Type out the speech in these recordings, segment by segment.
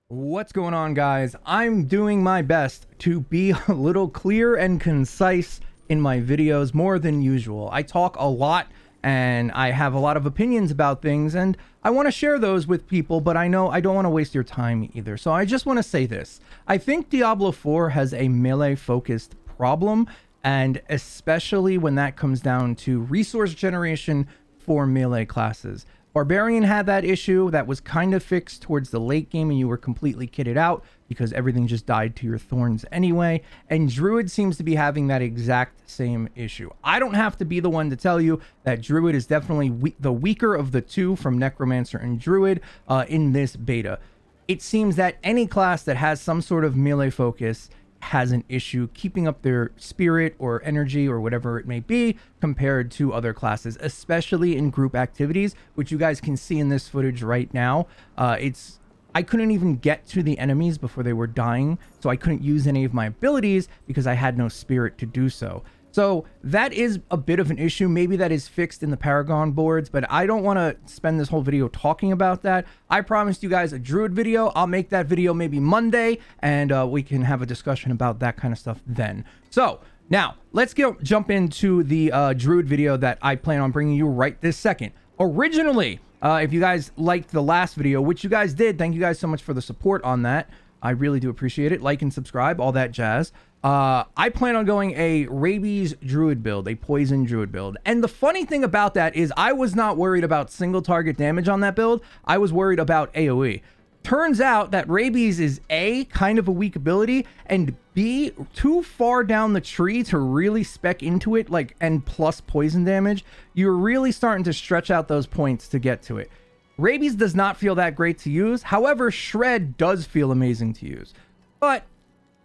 What's going on, guys? I'm doing my best to be a little clear and concise in my videos more than usual. I talk a lot and I have a lot of opinions about things and I want to share those with people, but I know I don't want to waste your time either. So I just want to say this. I think Diablo 4 has a melee focused problem, and especially when that comes down to resource generation for melee classes. Barbarian had that issue that was kind of fixed towards the late game and you were completely kitted out because everything just died to your thorns anyway. And Druid seems to be having that exact same issue. I don't have to be the one to tell you that Druid is definitely the weaker of the two from Necromancer and Druid in this beta. It seems that any class that has some sort of melee focus has an issue keeping up their spirit or energy or whatever it may be compared to other classes, especially in group activities, which you guys can see in this footage right now. I couldn't even get to the enemies before they were dying, so I couldn't use any of my abilities because I had no spirit to do so. So that is a bit of an issue. Maybe that is fixed in the Paragon boards, but I don't want to spend this whole video talking about that. I promised you guys a Druid video. I'll make that video maybe Monday, and we can have a discussion about that kind of stuff then. So now let's jump into the Druid video that I plan on bringing you right this second. Originally, if you guys liked the last video, which you guys did, thank you guys so much for the support on that. I really do appreciate it. Like and subscribe, all that jazz. I plan on going a rabies druid build, a poison druid build. And the funny thing about that is I was not worried about single target damage on that build. I was worried about AOE. Turns out that rabies is A, kind of a weak ability, and B, too far down the tree to really spec into it, and plus poison damage. You're really starting to stretch out those points to get to it. Rabies does not feel that great to use. However, Shred does feel amazing to use. But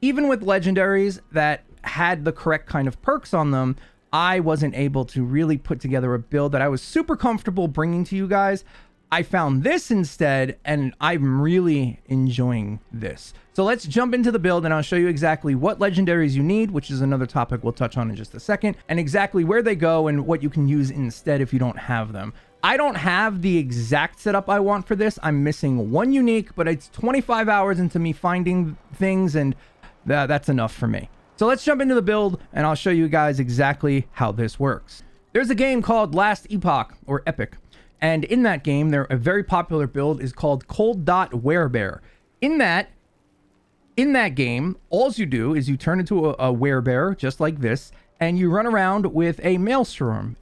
even with legendaries that had the correct kind of perks on them, I wasn't able to really put together a build that I was super comfortable bringing to you guys. I found this instead, and I'm really enjoying this. So let's jump into the build and I'll show you exactly what legendaries you need, which is another topic we'll touch on in just a second, and exactly where they go and what you can use instead if you don't have them. I don't have the exact setup I want for this. I'm missing one unique, but it's 25 hours into me finding things, and that's enough for me. So let's jump into the build and I'll show you guys exactly how this works. There's a game called Last Epoch, or Epic. And in that game, a very popular build is called Werebear. In that game, all you do is you turn into a werebear, just like this, and you run around with a maelstrom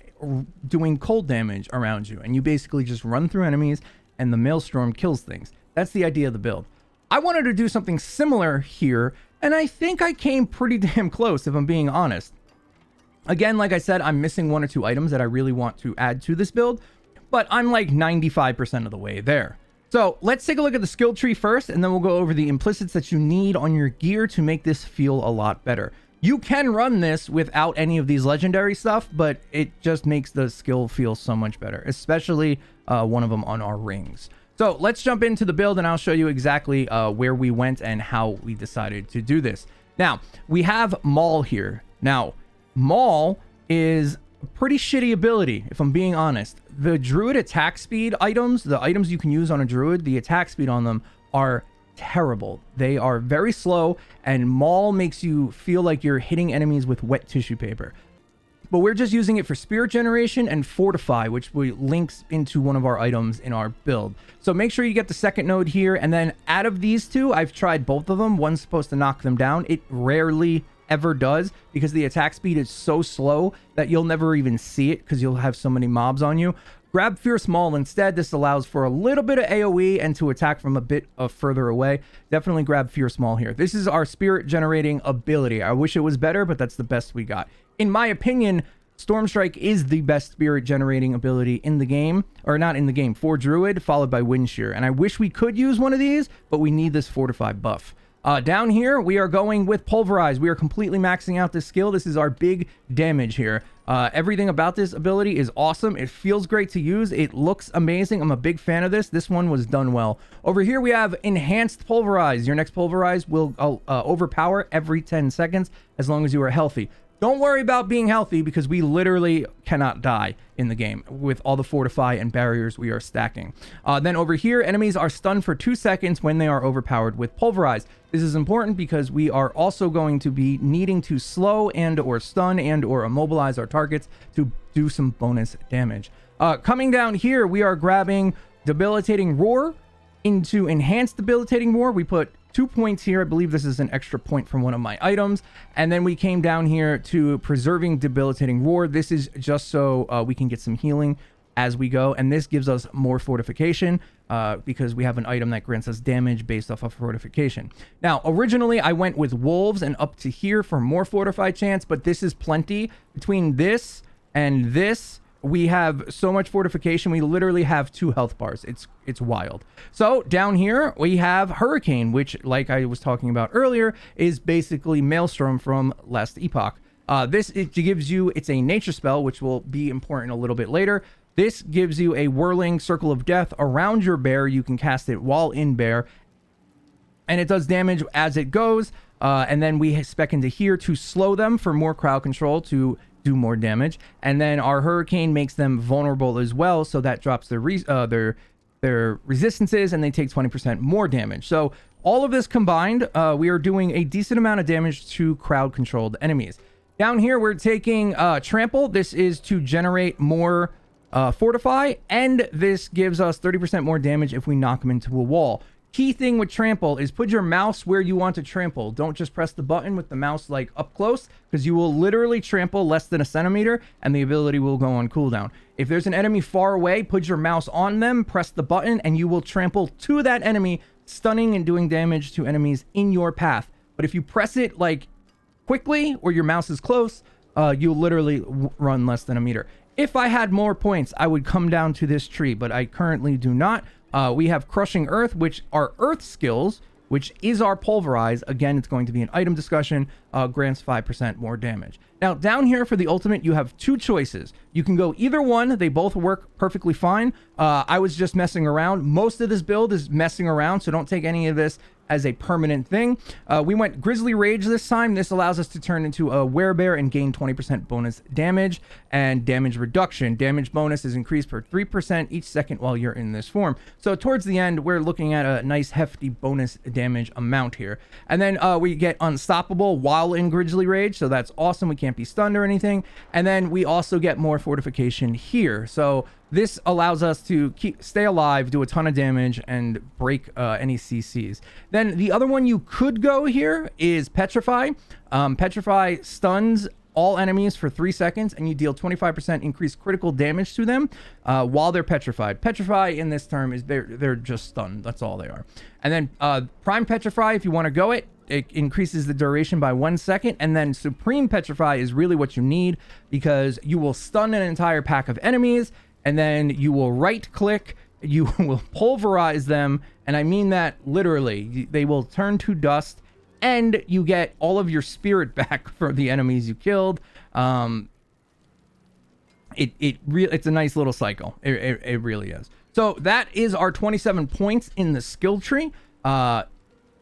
doing cold damage around you. And you basically just run through enemies and the maelstrom kills things. That's the idea of the build. I wanted to do something similar here, and I think I came pretty damn close, if I'm being honest. Again, like I said, I'm missing one or two items that I really want to add to this build, but I'm like 95% of the way there. So let's take a look at the skill tree first, and then we'll go over the implicits that you need on your gear to make this feel a lot better. You can run this without any of these legendary stuff, but it just makes the skill feel so much better, especially one of them on our rings. So let's jump into the build and I'll show you exactly where we went and how we decided to do this. Now, we have Maul here. Now, Maul is a pretty shitty ability, if I'm being honest. The Druid attack speed items, the items you can use on a Druid, the attack speed on them are terrible. They are very slow, and Maul makes you feel like you're hitting enemies with wet tissue paper. But we're just using it for spirit generation and fortify, which links into one of our items in our build. So make sure you get the second node here, and then out of these two, I've tried both of them. One's supposed to knock them down. It rarely ever does because the attack speed is so slow that you'll never even see it because you'll have so many mobs on you. Grab Fierce Maul instead. This allows for a little bit of AoE and to attack from a bit of further away. Definitely grab Fierce Maul here. This is our spirit generating ability. I wish it was better, but that's the best we got. In my opinion, Storm Strike is the best spirit generating ability in the game, or not in the game, for Druid, followed by Wind Shear. And I wish we could use one of these, but we need this Fortify buff. Down here, we are going with Pulverize. We are completely maxing out this skill. This is our big damage here. Everything about this ability is awesome. It feels great to use. It looks amazing. I'm a big fan of this. This one was done well. Over here, we have Enhanced Pulverize. Your next Pulverize will overpower every 10 seconds as long as you are healthy. Don't worry about being healthy because we literally cannot die in the game with all the fortify and barriers we are stacking. Then over here, enemies are stunned for 2 seconds when they are overpowered with Pulverize. This is important because we are also going to be needing to slow and or stun and or immobilize our targets to do some bonus damage. Coming down here, we are grabbing Debilitating Roar. Into Enhanced Debilitating Roar, we put 2 points here. I believe this is an extra point from one of my items. And then we came down here to Preserving Debilitating Roar. This is just so we can get some healing as we go. And this gives us more fortification because we have an item that grants us damage based off of fortification. Now, originally I went with Wolves and up to here for more fortified chance, but this is plenty. Between this and this, we have so much fortification. We literally have 2 health bars. It's wild. So down here we have Hurricane, which, like I was talking about earlier, is basically Maelstrom from Last Epoch. It gives you, it's a nature spell, which will be important a little bit later. This gives you a whirling circle of death around your bear. You can cast it while in bear, and it does damage as it goes. And then we spec into here to slow them for more crowd control to do more damage, and then our Hurricane makes them vulnerable as well, so that drops their resistances and they take 20% more damage. So all of this combined, we are doing a decent amount of damage to crowd controlled enemies. Down here we're taking Trample. This is to generate more Fortify, and this gives us 30% more damage if we knock them into a wall. Key thing with Trample is put your mouse where you want to trample. Don't just press the button with the mouse like up close, because you will literally trample less than a centimeter and the ability will go on cooldown. If there's an enemy far away, put your mouse on them, press the button, and you will trample to that enemy, stunning and doing damage to enemies in your path. But if you press it like quickly or your mouse is close, you'll literally run less than a meter. If I had more points, I would come down to this tree, but I currently do not. We have Crushing Earth, which are Earth skills, which is our Pulverize. Again, it's going to be an item discussion, grants 5% more damage. Now, down here for the ultimate, you have 2 choices. You can go either one. They both work perfectly fine. I was just messing around. Most of this build is messing around, so don't take any of this as a permanent thing. We went Grizzly Rage this time. This allows us to turn into a Werebear and gain 20% bonus damage and damage reduction. Damage bonus is increased for 3% each second while you're in this form. So towards the end, we're looking at a nice hefty bonus damage amount here. And then we get Unstoppable while in Grizzly Rage, so that's awesome. We can't be stunned or anything. And then we also get more fortification here. So this allows us to stay alive, do a ton of damage, and break any CCs. Then the other one you could go here is Petrify. Petrify stuns all enemies for 3 seconds, and you deal 25% increased critical damage to them while they're petrified. Petrify in this term is they're just stunned. That's all they are. And then Prime Petrify, if you want to go it increases the duration by 1 second. And then Supreme Petrify is really what you need, because you will stun an entire pack of enemies, and then you will right click, you will pulverize them, and I mean that literally. They will turn to dust, and you get all of your spirit back for the enemies you killed. It's a nice little cycle. It really is. So that is our 27 points in the skill tree.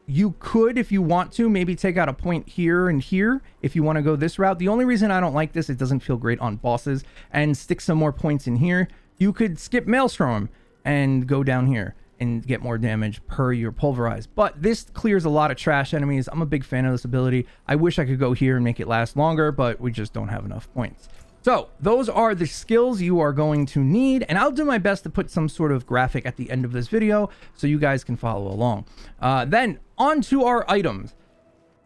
You could, if you want to, maybe take out a point here and here if you want to go this route. The only reason I don't like this, it doesn't feel great on bosses, and stick some more points in here. You could skip Maelstrom and go down here and get more damage per your Pulverize. But this clears a lot of trash enemies. I'm a big fan of this ability. I wish I could go here and make it last longer, but we just don't have enough points. So those are the skills you are going to need, and I'll do my best to put some sort of graphic at the end of this video so you guys can follow along. Then on to our items.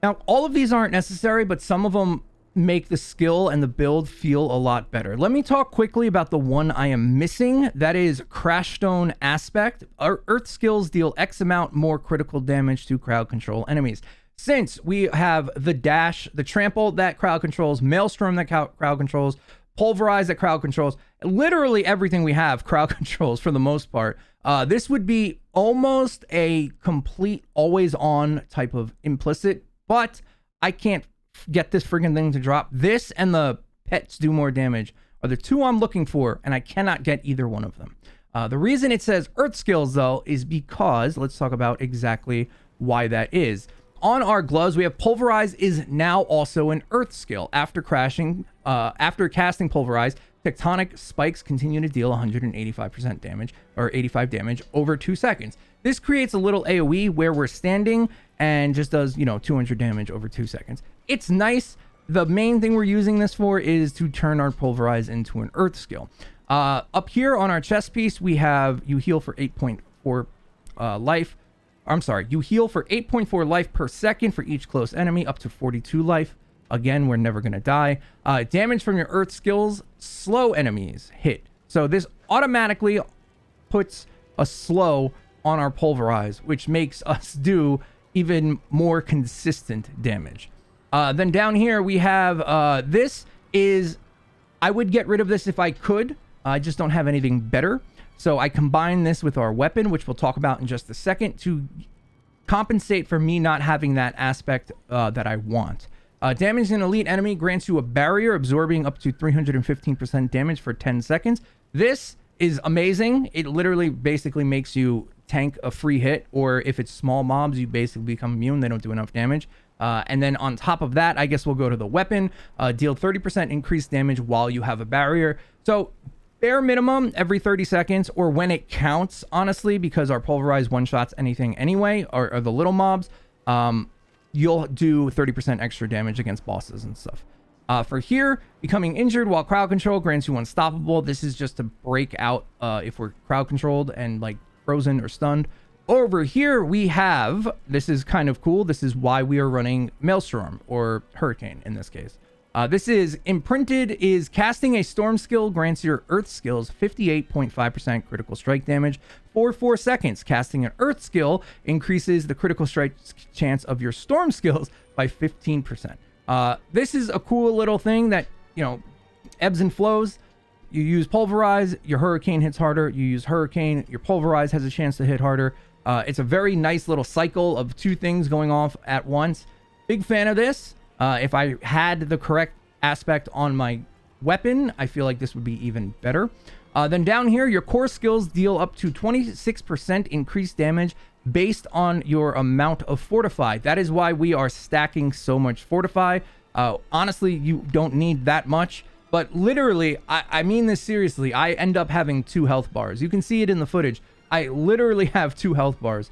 Now, all of these aren't necessary, but some of them make the skill and the build feel a lot better. Let me talk quickly about the one I am missing. That is Crashstone Aspect. Our Earth skills deal X amount more critical damage to crowd control enemies. Since we have the dash, the trample that crowd controls, Maelstrom that crowd controls, Pulverize that crowd controls, literally everything we have crowd controls for the most part. This would be almost a complete always on type of implicit, but I can't get this friggin' thing to drop. This and the pets do more damage are the 2 I'm looking for, and I cannot get either one of them. The reason it says Earth skills though is because, let's talk about exactly why that is. On our gloves, we have Pulverize is now also an Earth skill. After casting Pulverize, tectonic spikes continue to deal 185% damage, or 85 damage, over 2 seconds. This creates a little AOE where we're standing and just does, 200 damage over 2 seconds. It's nice. The main thing we're using this for is to turn our Pulverize into an Earth skill. Up here on our chest piece, we have you heal for 8.4 life. I'm sorry, you heal for 8.4 life per second for each close enemy, up to 42 life. Again, we're never going to die. Damage from your Earth skills, slow enemies hit. So this automatically puts a slow on our Pulverize, which makes us do even more consistent damage. Then down here we have, this is, I would get rid of this if I could. I just don't have anything better. So I combine this with our weapon, which we'll talk about in just a second, to compensate for me not having that aspect that I want. Damaging an elite enemy grants you a barrier, absorbing up to 315% damage for 10 seconds. This is amazing. It literally basically makes you tank a free hit, or if it's small mobs, you basically become immune. They don't do enough damage. And then on top of that, I guess we'll go to the weapon. Deal 30% increased damage while you have a barrier. So bare minimum every 30 seconds, or when it counts, honestly, because our Pulverize one-shots anything anyway, or the little mobs, you'll do 30% extra damage against bosses and stuff. For here, becoming injured while crowd control grants you unstoppable. This is just to break out if we're crowd controlled and like frozen or stunned. Over here we have, this is kind of cool, this is why we are running Maelstrom, or Hurricane in this case. This is imprinted is casting a storm skill grants your Earth skills 58.5% critical strike damage for 4 seconds. Casting an Earth skill increases the critical strike chance of your storm skills by 15%. This is a cool little thing that, ebbs and flows. You use Pulverize, your Hurricane hits harder. You use Hurricane, your Pulverize has a chance to hit harder. It's a very nice little cycle of two things going off at once. Big fan of this. If I had the correct aspect on my weapon, I feel like this would be even better. Then down here, your core skills deal up to 26% increased damage based on your amount of Fortify. That is why we are stacking so much Fortify. Honestly, you don't need that much, but literally, I mean this seriously, I end up having 2 health bars. You can see it in the footage. I literally have 2 health bars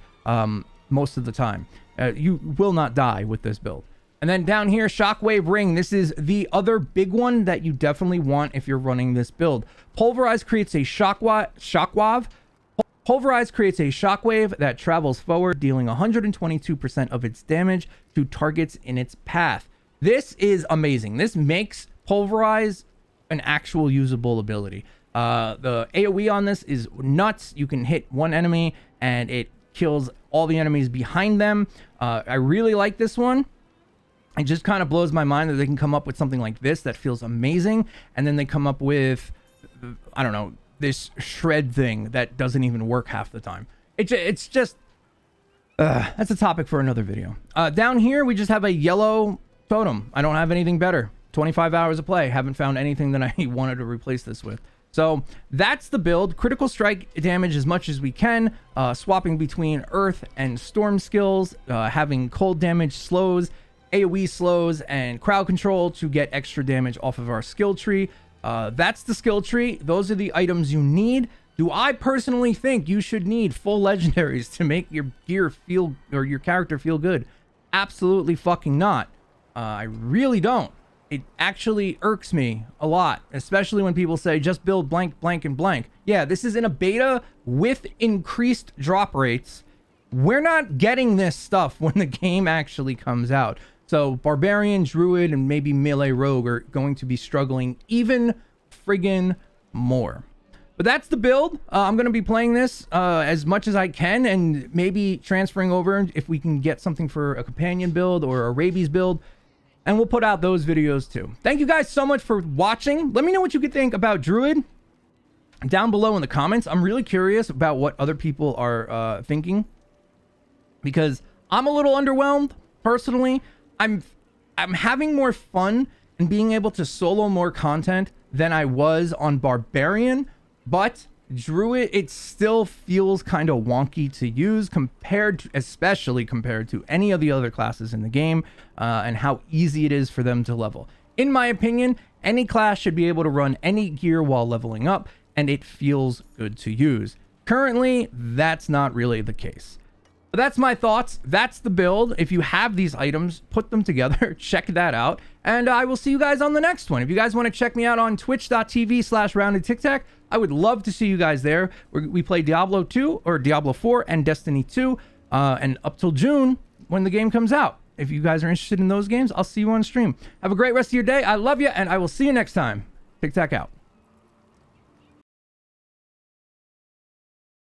most of the time. You will not die with this build. And then down here, Shockwave Ring. This is the other big one that you definitely want if you're running this build. Pulverize creates a Pulverize creates a shockwave that travels forward, dealing 122% of its damage to targets in its path. This is amazing. This makes Pulverize an actual usable ability. The AOE on this is nuts. You can hit one enemy and it kills all the enemies behind them. I really like this one. It just kind of blows my mind that they can come up with something like this that feels amazing, and then they come up with, I don't know, this shred thing that doesn't even work half the time. It's just that's a topic for another video. Down here we just have a yellow totem. I don't have anything better. 25 hours of play, haven't found anything that I wanted to replace this with. So that's the build. Critical strike damage as much as we can, swapping between earth and storm skills, having cold damage slows, AoE slows, and crowd control to get extra damage off of our skill tree. That's the skill tree. Those are the items you need. Do I personally think you should need full legendaries to make your gear feel, or your character feel good? Absolutely fucking not. I really don't. It actually irks me a lot, especially when people say just build blank, blank, and blank. Yeah, this is in a beta with increased drop rates. We're not getting this stuff when the game actually comes out. So Barbarian, Druid, and maybe Melee Rogue are going to be struggling even friggin' more. But that's the build. I'm going to be playing this as much as I can, and maybe transferring over if we can get something for a companion build or a rabies build. And we'll put out those videos too. Thank you guys so much for watching. Let me know what you could think about Druid down below in the comments. I'm really curious about what other people are thinking, because I'm a little underwhelmed personally. I'm having more fun and being able to solo more content than I was on Barbarian, but Druid, it still feels kind of wonky to use especially compared to any of the other classes in the game, and how easy it is for them to level. In my opinion, any class should be able to run any gear while leveling up, and it feels good to use. Currently, that's not really the case. But that's my thoughts. That's the build. If you have these items, put them together, check that out, and I will see you guys on the next one. If you guys want to check me out on twitch.tv/roundedtictac, I would love to see you guys there. We play Diablo 2 or Diablo 4 and Destiny 2, and up till June when the game comes out. If you guys are interested in those games, I'll see you on stream. Have a great rest of your day. I love you, and I will see you next time. Tic Tac out.